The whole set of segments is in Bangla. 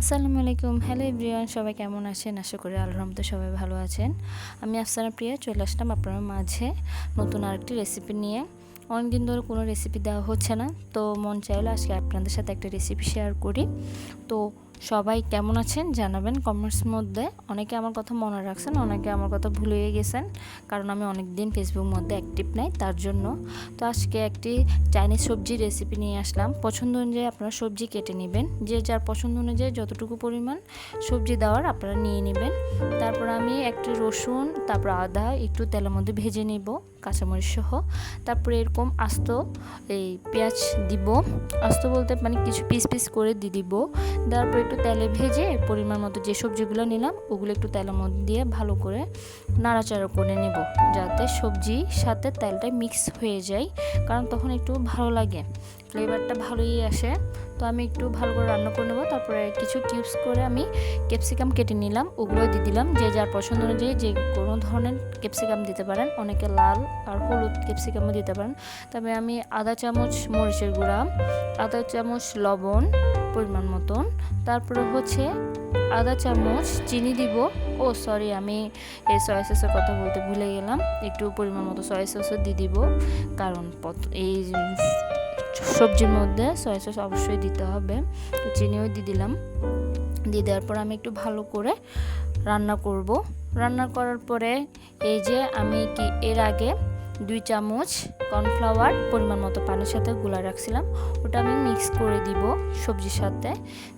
আসসালামু আলাইকুম। হ্যালো এভরিওয়ান, সবাই কেমন আছেন? আশা করি আল্লাহর রহমতে সবাই ভালো আছেন। আমি আফসানা প্রিয়া চলে আসলাম আপনার মাঝে নতুন আরেকটি রেসিপি নিয়ে। অনেকদিন ধরে কোনো রেসিপি দেওয়া হচ্ছে না, তো মন চাইলো আজকে আপনাদের সাথে একটা রেসিপি শেয়ার করি। তো সবাই কেমন আছেন জানাবেন কমেন্টস মধ্যে। অনেকে আমার কথা মনে রাখছেন, অনেকে আমার কথা ভুলে গেছেন, কারণ আমি অনেক দিন ফেসবুক মধ্যে অ্যাক্টিভ নাই তার জন্য। তো আজকে একটি চাইনিজ সবজি রেসিপি নিয়ে আসলাম। পছন্দ অনুযায়ী আপনারা সবজি কেটে নেবেন, যে যার পছন্দ অনুযায়ী যতটুকু পরিমাণ সবজি দেওয়ার আপনারা নিয়ে নেবেন। তারপর আমি একটি রসুন, তারপর আদা একটু তেলের মধ্যে ভেজে নিব কাঁচামরিচ সহ। তারপরে এরকম আস্ত এই পেঁয়াজ দিব, আস্ত বলতে মানে কিছু পিস পিস করে দিয়ে দিব। তারপর একটু তেলে ভেজে পরিমাণ মতো যে সবজিগুলো নিলাম ওগুলো একটু তেলের মধ্যে দিয়ে ভালো করে নাড়াচাড়া করে নেব, যাতে সবজির সাথে তেলটা মিক্স হয়ে যায়, কারণ তখন একটু ভালো লাগে, ফ্লেভারটা ভালোই আসে। তো আমি একটু ভালো করে রান্না করে নেব। তারপরে কিছু কিউবস করে আমি ক্যাপসিকাম কেটে নিলাম, ওগুলো দিয়ে দিলাম। যে যার পছন্দ অনুযায়ী যে কোনো ধরনের ক্যাপসিকাম দিতে পারেন, অনেকে লাল আর হলুদ ক্যাপসিকামও দিতে পারেন। তবে আমি আধা চামচ মরিচের গুঁড়া, আধা চামচ লবণ পরিমাণ মতন, তারপরে হচ্ছে আধা চামচ চিনি দিব। ও সরি, আমি এই সয়া সসের কথা বলতে ভুলে গেলাম, একটু পরিমাণ মতো সয়া সসও দিয়ে দিব, কারণ এই সবজির মধ্যে সয়া সস অবশ্যই দিতে হবে। তো চিনিও দিয়ে দিলাম। দিয়ে দেওয়ার পর আমি একটু ভালো করে রান্না করব। রান্না করার পরে এই যে আমি এর আগে 2 চামচ কর্নফ্লাওয়ার পরিমাণ মতো পানির সাথে গুলা রাখছিলাম, ওটা আমি মিক্স করে দিব সবজির সাথে,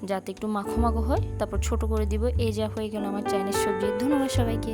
যাতে একটু মাখো মাখো হয়। তারপর ছোট করে দিব। এই যা হয়ে গেল আমার চাইনিজ সবজি। ধন্যবাদ সবাইকে।